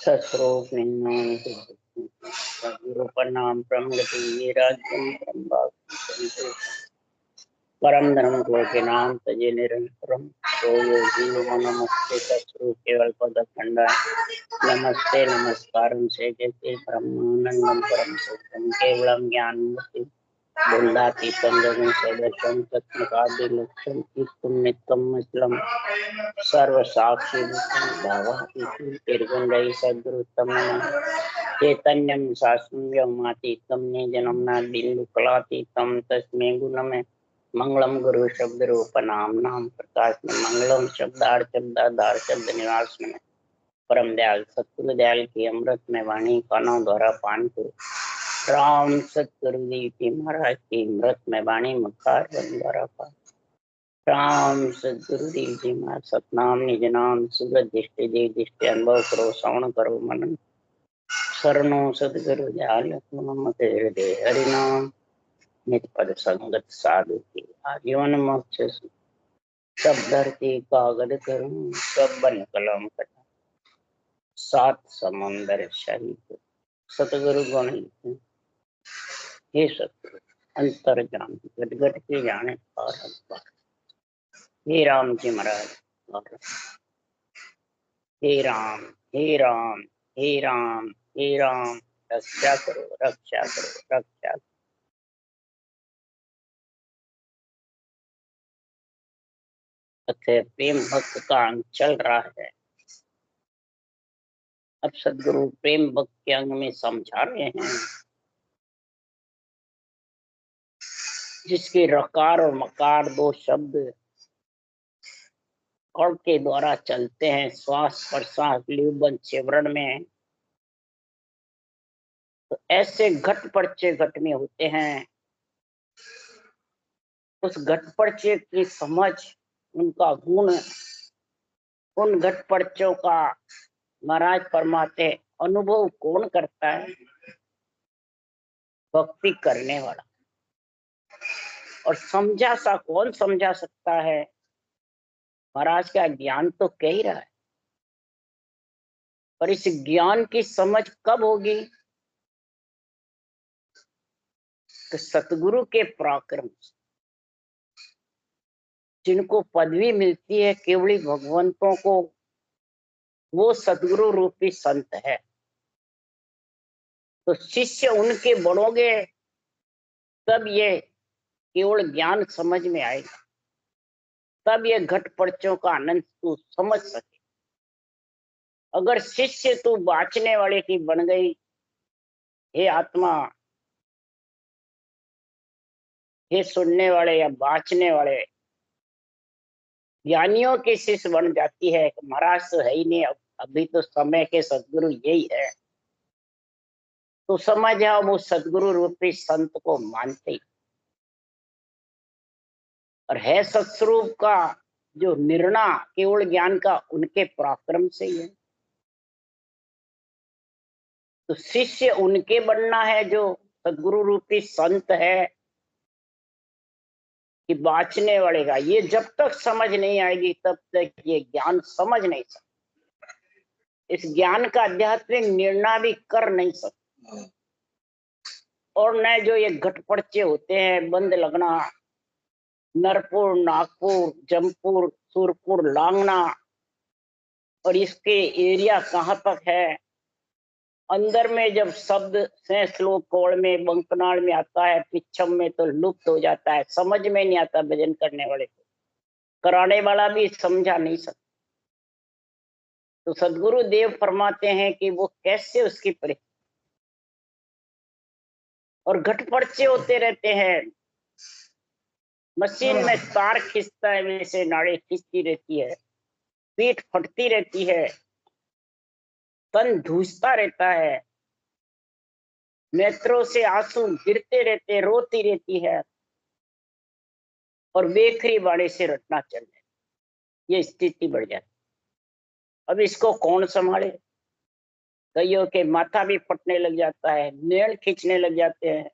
सस्रोप गुरु प्रणाम प्रमगति राज्यम परम धर्म को के नाम तजे निरंतरम तो योगी नमो नमस्ते सस्रोप केवल पद खंडा नमस्ते नमस्कारम से जैसे ब्रह्मानंदम परम सत्यम केवलम ज्ञान मुक्ति बुंदाती संजन सदर्शन तत्मकादि लक्षण इत्तम नित्यम मसलम सर्व साक्षी भावाती तिरगुंडई सद्गुरुतम चैतन्यम शास्त्रमातीतम निजनमना बिंदु कलातीतम तस्मै गुणमे मंगलम गुरु शब्द रूप नाम नाम प्रकाश में मंगलम शब्दार्थ शब्दाधार शब्द निवास में परम दयाल सतगुरु दयाल की अमृत में वाणी कानों द्वारा पान को राम सतगुरुदेव जी महाराज की अमृत में वाणी मुखार द्वारा पान राम सतगुरुदेव जी महाराज सतनाम निज नाम सूरज दृष्टि देव दृष्टि अनुभव करो श्रवण करो मनन शरणो सतगुरु दयाल मत हृदय हरिनाम नित पद संगत साधु की आजीवन मोक्ष सब धरती कागज करूं सब बन कलम कटा सात समुंदर शहीद सतगुरु गुण हे सतगुरु अंतर जान गट गट के जाने पार हे राम जी महाराज हे राम हे राम हे राम हे राम रक्षा करो रक्षा करो रक्षा करो। प्रेम भक्त का अंग चल रहा है। अब सदगुरु प्रेम भक्त के अंग में समझा रहे हैं जिसके रकार और मकार दो शब्द कड़ के द्वारा चलते हैं श्वास प्रश्वास लिवबंद चिवरण में, तो ऐसे घट पर्चे घट में होते हैं। उस घट पर्चे की समझ उनका गुण उन घट पर्चों का महाराज फरमाते अनुभव कौन करता है? भक्ति करने वाला। और समझा सा कौन समझा सकता है? महाराज का ज्ञान तो कह ही रहा है, पर इस ज्ञान की समझ कब होगी? तो सतगुरु के पराक्रम से जिनको पदवी मिलती है केवली भगवंतों को, वो सतगुरु रूपी संत है। तो शिष्य उनके बढ़ोगे तब ये केवल ज्ञान समझ में आएगा, तब ये घट पर्चों का आनंद तू समझ सके। अगर शिष्य तू बाँचने वाले की बन गई, हे आत्मा, हे सुनने वाले या बाँचने वाले, ज्ञानियों के शिष्य बन जाती है। महाराज तो है ही नहीं, अभी तो समय के सदगुरु यही है, तो समझ आओ वो सदगुरु रूपी संत को मानते ही। और है सत्स्वरूप का जो निर्णय केवल ज्ञान का उनके पराक्रम से ही है। तो शिष्य उनके बनना है जो सदगुरु रूपी संत है कि बाँचने वाले का। ये जब तक समझ नहीं आएगी तब तक ये ज्ञान समझ नहीं सकता, इस ज्ञान का आध्यात्मिक निर्णय भी कर नहीं सकता। और न जो ये घट पर्चे होते हैं, बंद लगना, नरपुर, नागपुर, जमपुर, सुरपुर, लांगना, और इसके एरिया कहाँ तक है, अंदर में जब शब्द से श्लोक कोड़ में बंकनाल में आता है, पिछम में तो लुप्त हो जाता है, समझ में नहीं आता। भजन करने वाले को, कराने वाला भी समझा नहीं सकता। तो सदगुरु देव फरमाते हैं कि वो कैसे उसकी परीक्षा। और घट पर्चे होते रहते हैं, मशीन में तार खींचता है वैसे नाड़ी खींचती रहती है, पीठ फटती रहती है, तन धूसता रहता है, नेत्रों से आंसू गिरते रहते, रोती रहती है, और बेखरी बाड़े से रटना चलने, ये स्थिति बढ़ जाती। अब इसको कौन संभाले? कईयों के माथा भी फटने लग जाता है, नेल खींचने लग जाते हैं।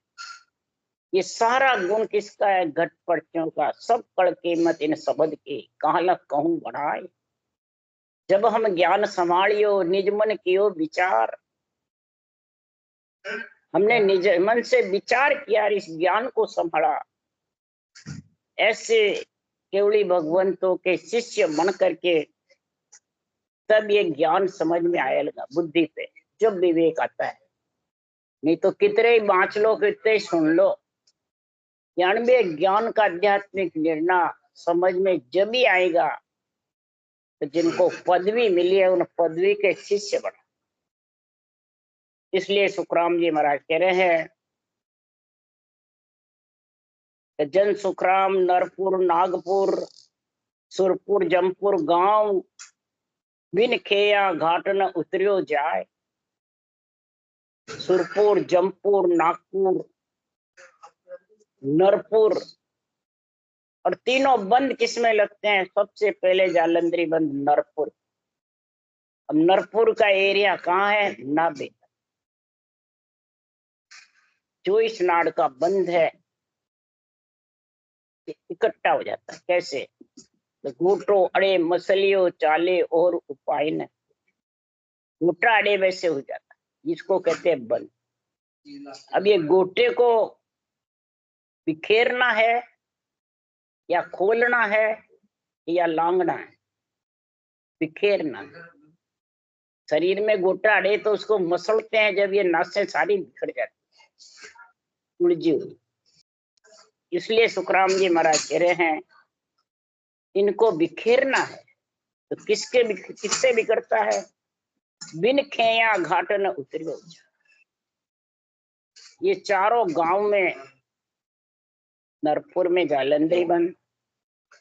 ये सारा गुण किसका है? घट पर्चों का। सब कड़ कीमत इन शब्द की, कहाँ लग कहूं बढ़ाए, जब हम ज्ञान संभालियो निज मन कियो विचार, हमने निज मन से विचार किया, इस ज्ञान को संभाला, ऐसे केवली भगवंतों के शिष्य बन करके तब ये ज्ञान समझ में आएगा बुद्धि पे, जब विवेक आता है। नहीं तो कितने ही बाँच लो, कितने ही सुन लो, ज्ञान का आध्यात्मिक निर्णय समझ में जब ही आएगा तो जिनको पदवी मिली है उन पदवी के शिष्य बना। इसलिए सुखराम जी महाराज कह रहे हैं, जन सुखराम नरपुर नागपुर सुरपुर जमपुर गांव, बिन खेया घाट न उतरियो जाए। सुरपुर जमपुर नागपुर नरपुर, और तीनों बंद किसमें लगते हैं? सबसे पहले जालंधरी बंद नरपुर। अब नरपुर का एरिया कहाँ है? नाबे, जो इस नाड़ का बंद है इकट्ठा हो जाता है। कैसे? तो घूटो अड़े मसलियो चाले और उपाय न, घूटा अड़े वैसे हो जाता है, जिसको कहते हैं बंद। अब ये गोटे को बिखेरना है या खोलना है या लांगना है? बिखेरना। शरीर में गोटा अड़े तो उसको मसलते हैं, जब ये नसें सारी बिखर जाती है, उलझी हुई। इसलिए सुखराम जी महाराज कह रहे हैं इनको बिखेरना है। तो किससे बिखरता है? बिन खेया घाट न उतरियो। ये चारों गांव में, नरपुर में जालंधरी बंद,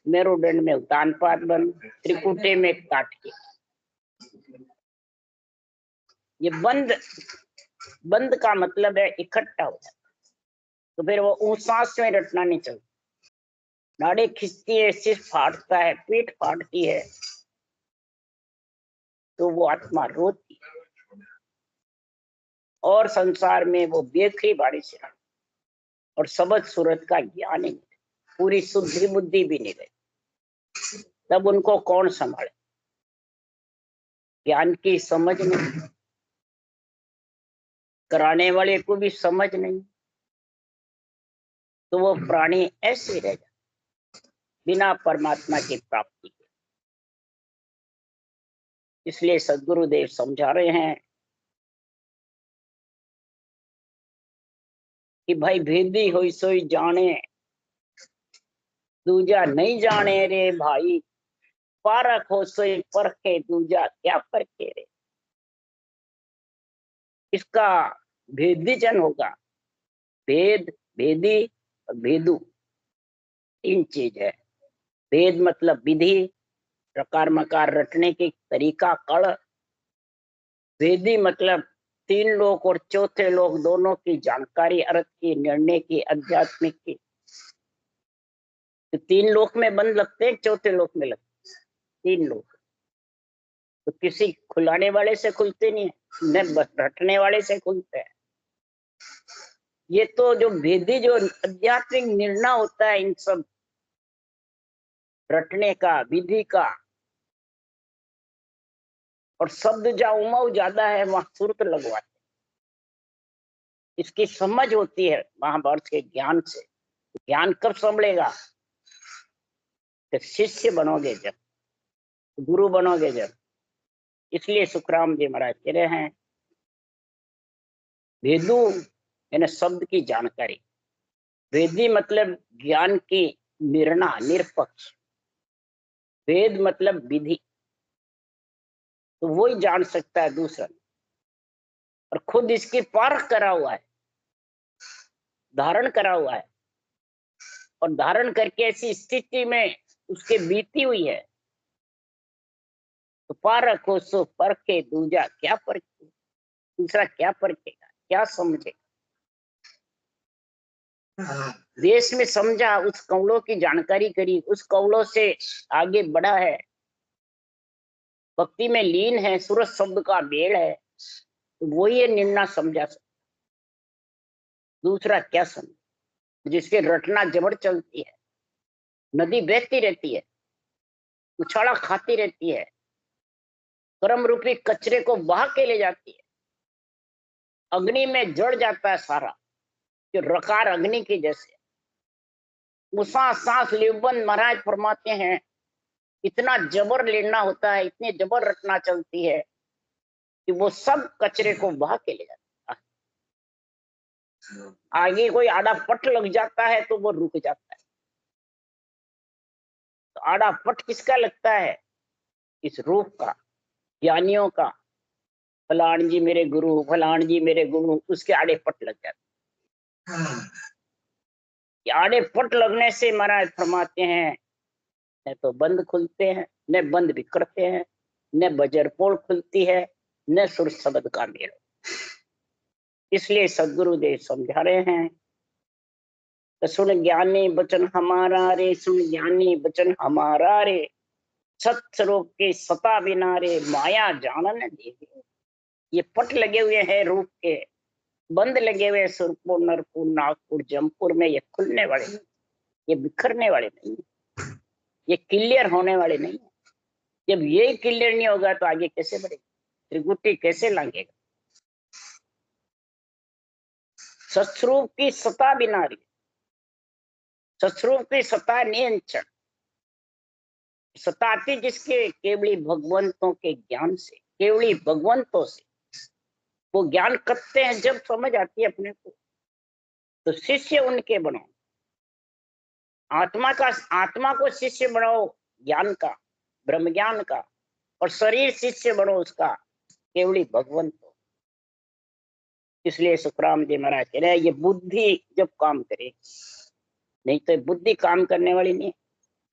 मेरुदंड में उतानपाद बंद, त्रिकुटे में काटके, ये बंद का मतलब है इकट्ठा हो जाता। तो फिर वो सांस में रटना नहीं चलता, नाड़े खिंचती है, सिर फाटता है, पीठ फाटती है, तो वो आत्मा रोती है और संसार में वो बेखरी बाड़ी से, और सबद सूरत का ज्ञान ही नहीं, पूरी शुद्धि बुद्धि भी नहीं रही, तब उनको कौन संभाले? ज्ञान की समझ नहीं, कराने वाले को भी समझ नहीं, तो वो प्राणी ऐसे रह जाता बिना परमात्मा की प्राप्ति के। इसलिए सद्गुरुदेव समझा रहे हैं कि भाई भेदी होई सोई जाने, दूजा नहीं जाने रे भाई, पारख हो सोई परखे, दूजा क्या परखे रे। इसका भेदीजन होगा, भेद, भेदी और भेदू, तीन चीज है। भेद मतलब विधि, प्रकार मकार रटने की तरीका, कड़। भेदी मतलब तीन लोक और चौथे लोक दोनों की जानकारी, अर्थ की, निर्णय की, आध्यात्मिक की। तो तीन लोक में बंद लगते हैं, चौथे लोक में लगते हैं, तीन लोक। तो किसी खुलाने वाले से खुलते नहीं है, न रटने वाले से खुलते हैं। ये तो जो भेदी, जो आध्यात्मिक निर्णय होता है इन सब रटने का, विधि का, और शब्द जहाँ उमाऊ ज्यादा है वहां सुरत लगवाते, इसकी समझ होती है महाभारत के ज्ञान से। ज्ञान कब संभलेगा? तो शिष्य बनोगे जब, गुरु बनोगे जब। इसलिए सुखराम जी महाराज कह रहे हैं भेदू यानी शब्द की जानकारी, वेदी मतलब ज्ञान की निर्णय, निरपक्ष। वेद मतलब विधि, तो वो ही जान सकता है दूसरा, और खुद इसकी पारख करा हुआ है, धारण करा हुआ है, और धारण करके ऐसी स्थिति में उसके बीती हुई है। तो पारखो सो परखे, दूजा क्या परखे, दूसरा क्या परखेगा, क्या समझेगा? देश में समझा, उस कौलों की जानकारी करी, उस कौलों से आगे बढ़ा है, भक्ति में लीन है, सूरज शब्द का मेल है, तो वो ये निर्णय समझा सकता। दूसरा क्या समझ? जिसके रटना जबड़ चलती है, नदी बहती रहती है, उछाला खाती रहती है, कर्म रूपी कचरे को बहा के ले जाती है, अग्नि में जड़ जाता है सारा, जो रकार अग्नि की जैसे। उसा सांस लिबन महाराज फरमाते हैं, इतना जबर लेना होता है, इतनी जबर रटना चलती है कि वो सब कचरे को बहा के ले जाता है। आगे कोई आड़ा पट लग जाता है तो वो रुक जाता है। तो आड़ा पट किसका लगता है? इस रूप का, ज्ञानियों का। फलान जी मेरे गुरु, फलान जी मेरे गुरु, उसके आड़े पट लग जाते हैं। आड़े पट लगने से महाराज फरमाते हैं, न तो बंद खुलते हैं, न बंद बिखरते हैं, न बजरपोल खुलती है, न सुर शब्द का मेल। इसलिए सदगुरुदेव समझा रहे हैं, तो सुन ज्ञानी बचन हमारा रे, सुन ज्ञानी बचन हमारा रे, सत्स्वरूप के सता बिना रे, माया जानन देवे। ये पट लगे हुए हैं रूप के, बंद लगे हुए सुरपुर, नरपुर, नागपुर, जमपुर में। ये खुलने वाले नहीं, ये बिखरने वाले नहीं, ये क्लियर होने वाले नहीं। जब ये क्लियर नहीं होगा तो आगे कैसे बढ़ेगा? त्रिगुटी कैसे लांगेगा? सत्स्वरूप की सता बिना रे, सत्स्वरूप की सता नियंत्रण, सताती जिसके केवली भगवंतों के ज्ञान से, केवली भगवंतों से। वो ज्ञान करते हैं, जब समझ आती है अपने को, तो शिष्य उनके बनो। आत्मा को शिष्य बनाओ ज्ञान का, ब्रह्म ज्ञान का, और शरीर शिष्य बनो उसका, केवली भगवंत। इसलिए सुखराम जी महाराज कह रहे हैं, ये बुद्धि जब काम करे, नहीं तो बुद्धि काम करने वाली नहीं है।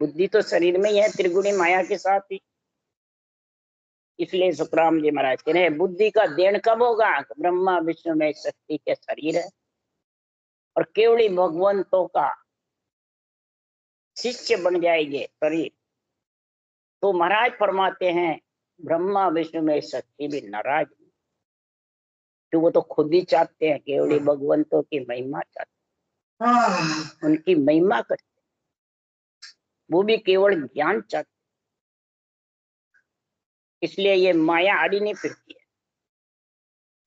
बुद्धि तो शरीर में ही है, त्रिगुणी माया के साथ ही। इसलिए सुखराम जी महाराज कह रहे हैं, बुद्धि का देन कब होगा? ब्रह्मा विष्णु में शक्ति के शरीर है, और केवली भगवंतों का शिष्य बन जाएंगे शरीर। तो महाराज फरमाते हैं, ब्रह्मा विष्णु में शक्ति भी नाराज, तो वो तो खुद ही चाहते हैं, केवली भगवंतों की महिमा चाहते हैं, उनकी महिमा करते, वो भी केवल ज्ञान चाहते। इसलिए ये माया आड़ी नहीं फिरती है।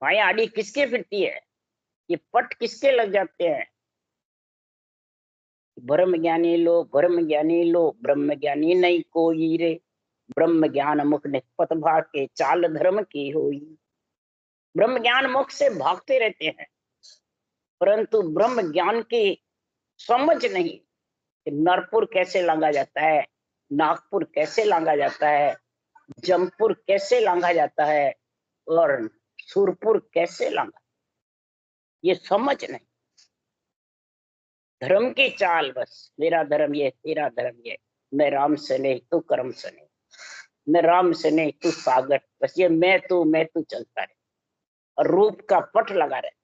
माया आड़ी किसके फिरती है? ये पट किसके लग जाते हैं? ब्रह्म ज्ञानी लो, ब्रह्म ज्ञानी लो, ब्रह्म ज्ञानी नहीं कोई रे, ब्रह्म ज्ञान मुख निष्पत भाग के, चाल धर्म की होई। ब्रह्म ज्ञान मुख से भागते रहते हैं, परंतु ब्रह्म ज्ञान की समझ नहीं कि नरपुर कैसे लांगा जाता है, नागपुर कैसे लांगा जाता है, जमपुर कैसे लांगा जाता है, और सुरपुर कैसे लांगा, ये समझ नहीं। धर्म की चाल, बस मेरा धर्म ये, तेरा धर्म ये, मैं राम से नहीं तू कर्म से नहीं, मैं राम से नहीं तू सागर, बस ये मैं तू चलता रहे, और रूप का पट लगा रहे।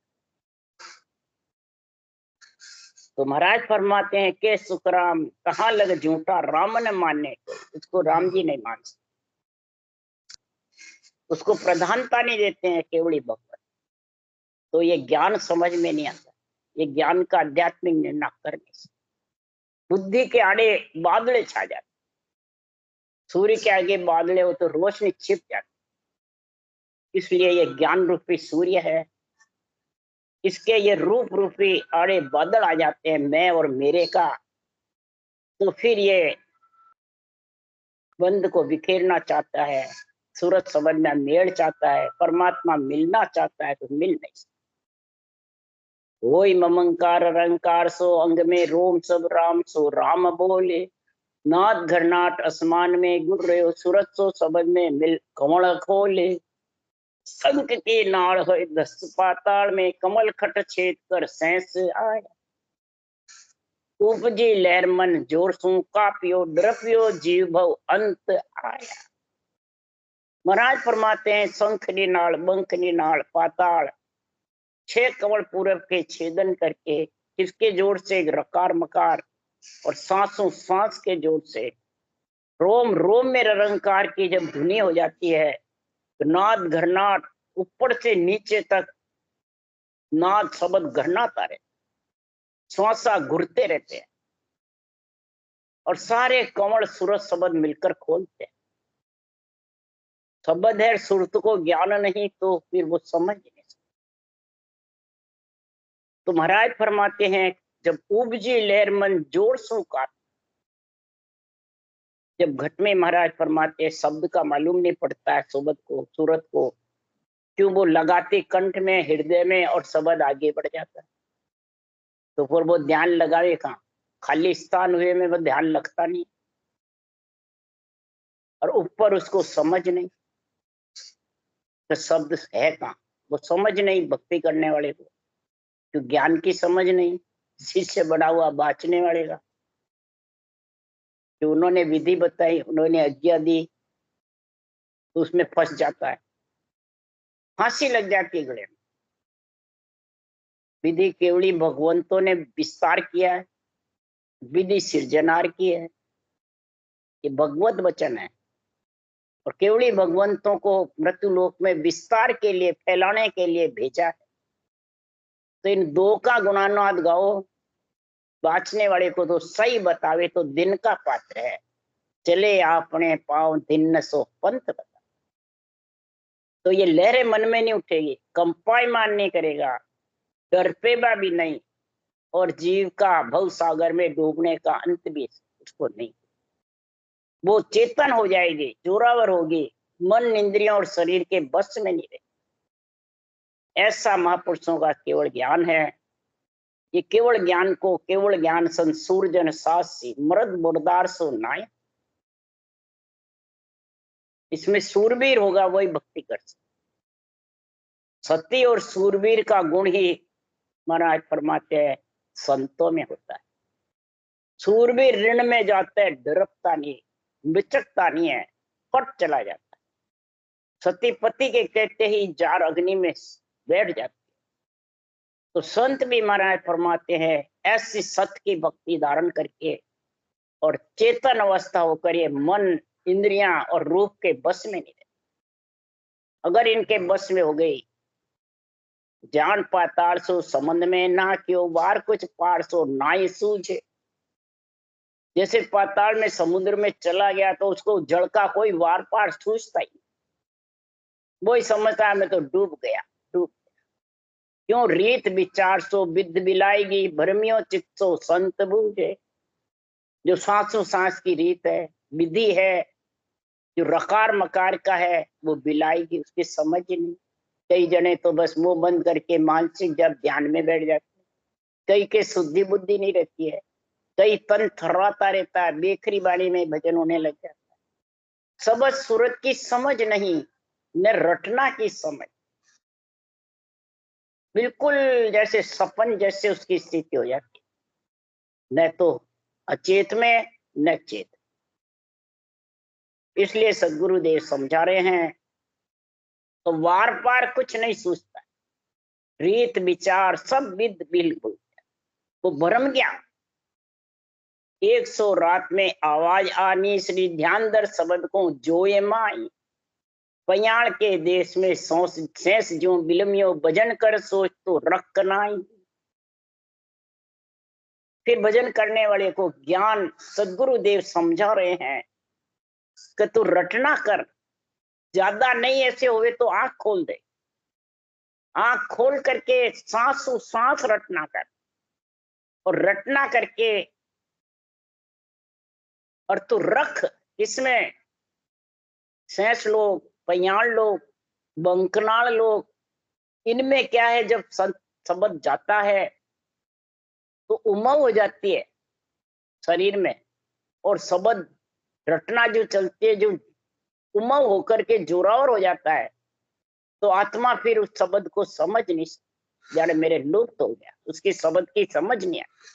तो महाराज फरमाते हैं कि सुखराम कहाँ लग झूठा राम न माने, उसको राम जी नहीं मान सकते, उसको प्रधानता नहीं देते हैं, केवली भगवत। तो ये ज्ञान समझ में नहीं आता, ये ज्ञान का आध्यात्मिक निर्णय करने से बुद्धि के आड़े बादले छा जाते, सूर्य के आगे बादले हो तो रोशनी छिप जाती। इसलिए ये ज्ञान रूपी सूर्य है, इसके ये रूप रूपी आड़े बादल आ जाते हैं, मैं और मेरे का। तो फिर ये बंद को बिखेरना चाहता है, सूरत समझ में मेल चाहता है, परमात्मा मिलना चाहता है, तो मिल नहीं सकता। वही ममंकार अरंकार सो, अंग में रोम सब राम सो, राम बोले नाथ घरनाट आसमान में गुर रहे हो, सूरत सो समझ में मिल कमल खोले। संख के नाड़ हो दस पाताल में, कमल खट छेद कर सैंस आया। उपजी लहर मन जोर सू, कापियो द्रव्यो जीव भव अंत आया। महाराज फरमाते हैं, शंख निनाल, बंख निनाल, पाताल, 6 कमल पूरब के छेदन करके, किसके जोड़ से? रकार मकार, और सांसों सांस के जोड़ से, रोम रोम में रंकार की जब धुनी हो जाती है, तो नाद घरनाट, ऊपर से नीचे तक नाद शब्द घरनाता रहे, श्वासा घुरते रहते हैं, और सारे कमल सूरज शब्द मिलकर खोलते हैं। शब्द है, सुरत को ज्ञान नहीं तो फिर वो समझ नहीं सकते। तो महाराज फरमाते हैं जब उपजी लहर मन जोर सो का, जब घट में महाराज फरमाते हैं शब्द का मालूम नहीं पड़ता है शब्द को, सूरत को, क्यों वो लगाते कंठ में, हृदय में, और शब्द आगे बढ़ जाता है। तो फिर वो ध्यान लगावे कहाँ? खाली स्थान हुए में वो ध्यान लगता नहीं, और ऊपर उसको समझ नहीं, तो शब्द है कहाँ? वो समझ नहीं भक्ति करने वाले को, तो ज्ञान की समझ नहीं, शिष्य बड़ा हुआ बाँचने वाले का, कि उन्होंने विधि बताई, उन्होंने आज्ञा दी, तो उसमें फंस जाता है, फांसी लग जाती है गले में। विधि केवली भगवंतों ने विस्तार किया है, विधि सृजनार की है, ये भगवत वचन है, और केवली भगवंतों को मृत्यु लोक में विस्तार के लिए, फैलाने के लिए भेजा है। तो इन दो का गुणानुवाद गाओ, बाँचने वाले को तो सही बतावे तो दिन का पात्र है, चले आपने पाँव दिन सो पंथ बता। तो ये लहरें मन में नहीं उठेगी, कंपायमान नहीं करेगा, डरपेगा भी नहीं, और जीव का भव सागर में डूबने का अंत भी उसको नहीं। वो चेतन हो जाएगी, जोरावर होगी, मन इंद्रियों और शरीर के बस में नहीं रहे। ऐसा महापुरुषों का केवल ज्ञान है। ये केवल ज्ञान को, केवल ज्ञान सन सूरजन सासी मृद मुर्दार सो नाय। इसमें सूरवीर होगा वही भक्ति कर सकता। सती और सूरवीर का गुण ही महाराज फरमाते हैं संतों में होता है। सूरवीर ऋण में जाता है, डरपता नहीं, बिचकता नहीं है, फट चला जाता है। सती पति के कहते ही जार अग्नि में बैठ जाती है। तो संत भी महाराज फरमाते हैं ऐसी सत्य की भक्ति धारण करके और चेतन अवस्था होकर ये मन, इंद्रियां और रूप के बस में नहीं रहे। अगर इनके बस में हो गई, जान पाताल सो संबंध में ना क्यों वार कुछ पार सो ना ही सूझे। जैसे पाताल में, समुद्र में चला गया तो उसको जल का कोई वार पार सूझता ही, वो ही समझता है मैं तो डूब गया, डूब गया। क्यों रीत विचार सो विद बिलाएगी, भ्रमियों चित्त सो संत बूझे। जो सांसों सांस की रीत है, विधि है, जो रकार मकार का है, वो बिलाएगी, उसकी समझ ही नहीं। कई जने तो बस मुंह बंद करके मानसिक जब ध्यान में बैठ जाते हैं, कई के शुद्धि बुद्धि नहीं रहती है, कई तन थर्राता रहता है, बेखरी बाणी में भजन होने लग जाता है। सबद सूरत की समझ नहीं, न रटना की समझ, बिल्कुल जैसे सपन जैसे उसकी स्थिति हो जाती है, न तो अचेत में न चेत। इसलिए सदगुरुदेव समझा रहे हैं तो वार पार कुछ नहीं सूझता, रीत विचार सब विद बिल्कुल, वो भ्रम ज्ञान। 100 रात में आवाज आनी श्री ध्यान दर शब्द को जोए माई। पयाण के देश में शेष जो बिलमियो भजन कर सोच तो रख नाई। फिर भजन करने वाले को ज्ञान सदगुरुदेव समझा रहे हैं कि तू रटना कर, ज्यादा नहीं ऐसे हुए तो आंख खोल दे, आंख खोल करके सांसों सांस रटना कर, और रटना करके और तू रख। इसमें शेष लोग, पयाण लोग, बंकनाल लोग, इनमें क्या है, जब शब्द जाता है तो उमंग हो जाती है शरीर में, और शब्द रटना जो चलती है, जो उमंग होकर के जोरावर हो जाता है, तो आत्मा फिर उस शब्द को समझ नहीं, जाने मेरे लुप्त हो गया, उसकी शब्द की समझ नहीं आई।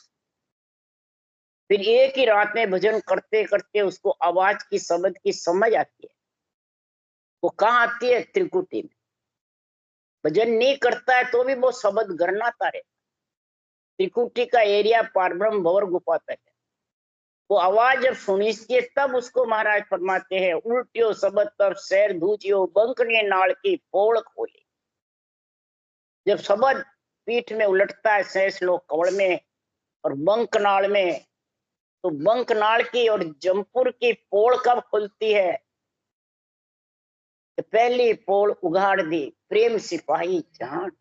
फिर एक ही रात में भजन करते करते उसको आवाज की, शब्द की समझ आती है। वो कहाँ आती है? त्रिकुटी में। भजन नहीं करता है तो भी वो शब्द गरनाता रहे। त्रिकुटी का एरिया पारब्रह्म भंवर गुफा तक है। वो आवाज जब सुनिश्चित है तब उसको महाराज फरमाते हैं उल्टियो शब्द तब शैर धूजियो बंकने नाल की पोल खोली। जब शब्द पीठ में उलटता है, शेष लोग कवड़ में और बंकनाल में, तो बंकनाल की और जमपुर की पोल कब खुलती है? तो पहली पोल उगाड़ दी प्रेम सिपाही जान।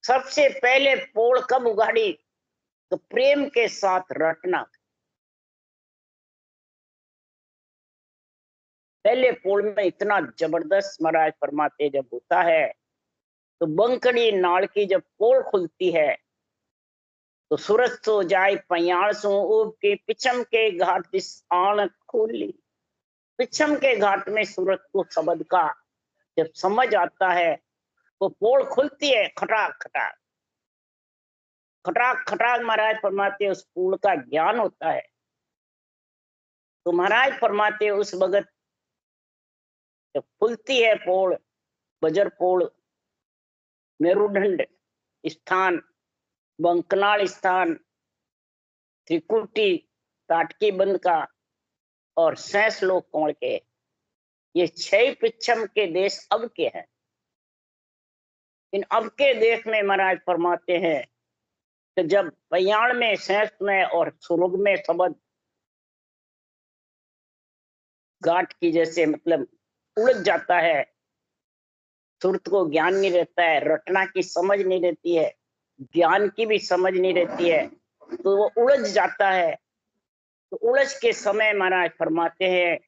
सबसे पहले पोल कब उगाड़ी? तो प्रेम के साथ रटना। पहले पोल में इतना जबरदस्त महाराज फरमाते जब होता है तो बंकड़ी नाल की जब पोल खुलती है तो सूरज सो जाए पयाण सो ऊब के पिछम के घाट दिस आन खोली। पिछम के घाट में सूरज को शब्द का जब समझ आता है तो पोल खुलती है, खटाक खटाक खटाक खटाक महाराज फरमाते उस पोल का ज्ञान होता है। तो महाराज फरमाते उस वक्त जब खुलती है पोल, बजर पोल, मेरुदंड स्थान, बंकनाल स्थान, त्रिकुटी, ताटकी बंद का और 6 लोग कौन के, ये 6 पिछम के देश अब के हैं। इन अब के देश में महाराज फरमाते हैं कि जब पयाण में, शेष में और सुरुग में शब्द गांठ की जैसे मतलब उलझ जाता है, सुरत को ज्ञान नहीं रहता है, रटना की समझ नहीं रहती है, ज्ञान की भी समझ नहीं रहती है, तो वो उलझ जाता है। तो उलझ के समय महाराज फरमाते हैं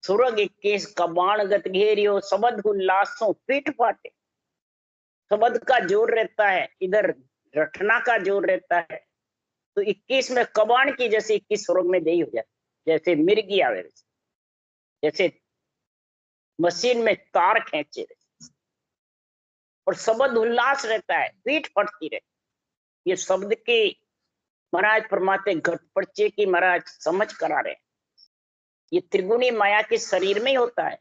सुरग 21 कबाण गत घेरियो शब्द उल्लासों पीठ फाटे। शब्द का जोर रहता है, इधर रटना का जोर रहता है। तो 21 में कबाण की जैसे 21 सुरग में दही हो जाती, जैसे मिर्गी आवे, जैसे मशीन में तार खींचे और शब्द उल्लास रहता है, पीठ फटती रहती। ये शब्द की महाराज फरमाते घट पर्चे की महाराज समझ करा रहे हैं। ये त्रिगुणी माया के शरीर में ही होता है,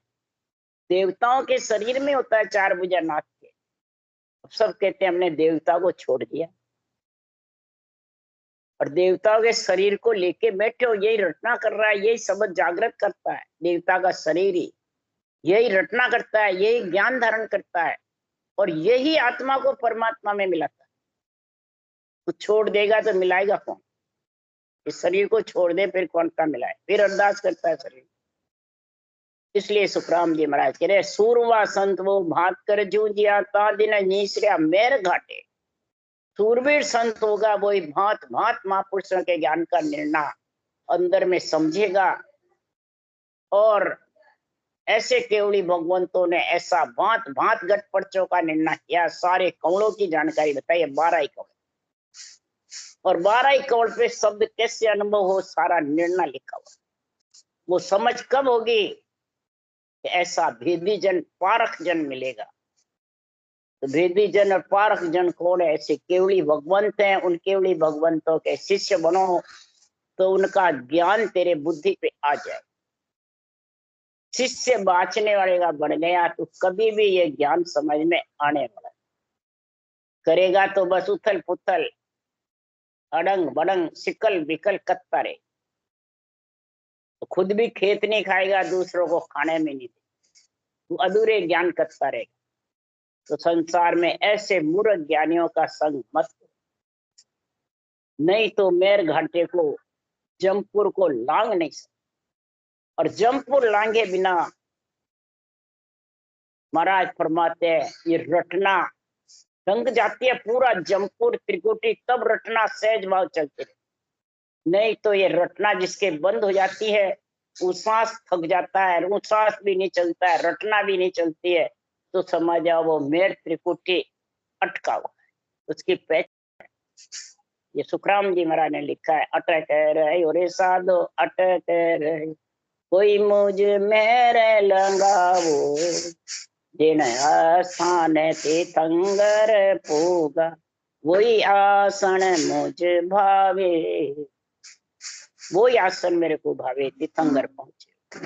देवताओं के शरीर में होता है 4 भुजा नाथ के। अब सब कहते हैं हमने देवता को छोड़ दिया और देवताओं के शरीर को लेके बैठे हो, यही रटना कर रहा है, यही शब्द जागृत करता है। देवता का शरीर ही यही रटना करता है, यही ज्ञान धारण करता है और यही आत्मा को परमात्मा में मिलाता है। तो छोड़ देगा तो मिलाएगा कौन? इस शरीर को छोड़ दे फिर कौन का मिलाए? फिर अरदास करता है शरीर। इसलिए सुखराम जी महाराज कह रहे सूरवा संत वो भात कर जूझिया ता दिन नीसरिया मेर घाटे। सूरवीर संत होगा वही भांत भांत महापुरुषों के ज्ञान का निर्णय अंदर में समझेगा। और ऐसे केवली भगवंतों ने ऐसा भांत भांत घट पर्चों का निर्णय किया, सारे कवलों की जानकारी बताई, 12 ही कवल, और 12 ही कवल पे शब्द कैसे अनुभव हो सारा निर्णय लिखा हुआ। वो समझ कब होगी? ऐसा भेदी जन पारख जन मिलेगा। तो भेदी जन और पारख जन कौन है? ऐसे केवली भगवंत हैं, उन केवली भगवंतों के शिष्य बनो तो उनका ज्ञान तेरे बुद्धि पे आ जाए। शिष्य बाँचने वाले का बन गया तो कभी भी ये ज्ञान समझ में आने वाला। करेगा तो बस उथल पुथल, अड़ंग बड़ंग, सिकल बिकल कत्ता रहे, तो खुद भी खेत नहीं खाएगा, दूसरों को खाने में नहीं देगा, तो अधूरे ज्ञान करता रहेगा। तो संसार में ऐसे मूर्ख ज्ञानियों का संग मत, नहीं तो मेर घाटे को, जमपुर को लांग नहीं सकते। और जमपुर लांगे बिना महाराज फरमाते हैं ये रटना रंग जाती है पूरा जमपुर त्रिकुटी, तब रटना सहज भाव चलते रहे। नहीं तो ये रटना जिसके बंद हो जाती है वो सांस थक जाता है, वो सांस भी नहीं चलता है, रटना भी नहीं चलती है, तो समझ जाओ वो मेर त्रिकुटी अटका हुआ है। उसकी पहचान ये सुखराम जी महाराज ने लिखा है, अटक रहे और साधो अटक रहे, कोई मुझ मेरे लंगावो, जिन आसान तीर्थंकर पूगा, वही आसन मुझ भावे, वही आसन मेरे को भावे, तीर्थंकर पहुंचे।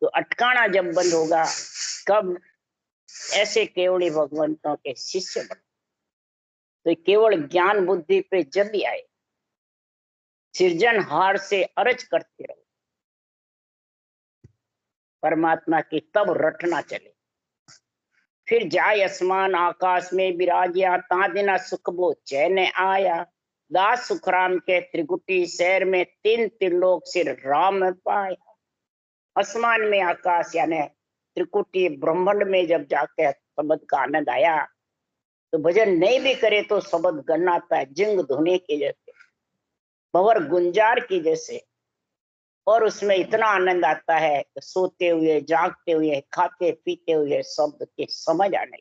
तो अटकाना जब बंद होगा, कब? ऐसे केवली भगवंतों के शिष्य बने तो केवल ज्ञान बुद्धि पे जब भी आए, सृजनहार से अर्ज करते रहो परमात्मा की, तब रटना चले। फिर जाय आसमान आकाश में विराजिया, तादिना सुख बो चैन आया, दास सुखराम के त्रिकुटी शहर में 3 त्रिलोक सिर राम पाया। आसमान में आकाश यानी त्रिकुटी ब्रह्मांड में जब जाके शब्द का आनंद आया, तो भजन नहीं भी करे तो शब्द गण आता है, जिंग धोने के जैसे, भंवर गुंजार की जैसे। और उसमें इतना आनंद आता है कि सोते हुए, जागते हुए, खाते पीते हुए शब्द के समझ आने,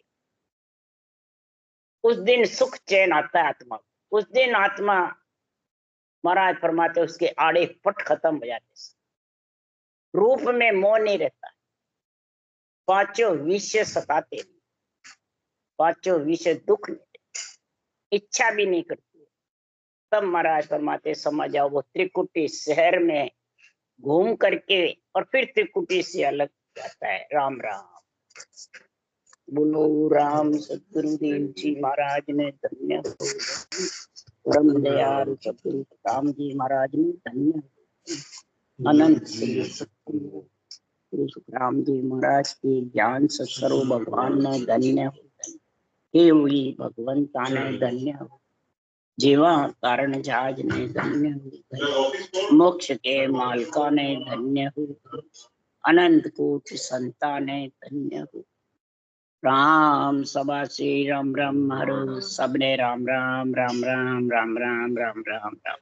उस दिन सुख चैन आता है आत्मा। उस दिन आत्मा, महाराज फरमाते उसके आड़े पट खत्म हो जाते, रूप में मोह नहीं रहता, पांचों विषय सताते, पांचों विषय दुख नहीं देते, इच्छा भी नहीं करती। तब महाराज फरमाते समझ जाओ वो त्रिकुटी शहर में घूम करके और फिर त्रिकुटी से अलग जाता है। राम राम बोलो। राम सतगुरुदेव जी महाराज ने धन्य हो, परम दयाल सतगुरु राम जी महाराज ने धन्य हो, अनंत श्री सतगुरु सुखराम जी महाराज के ज्ञान से सर्व भगवान ने धन्य हो, हे हुई भगवंता ने धन्य हो, जीवा कारण जहाज ने धन्य हो, मोक्ष के मालका ने धन्य हो, अनंत कोटि संता ने धन्य हो। राम सभा श्री राम राम हरो, सबने राम राम राम राम राम राम राम राम राम।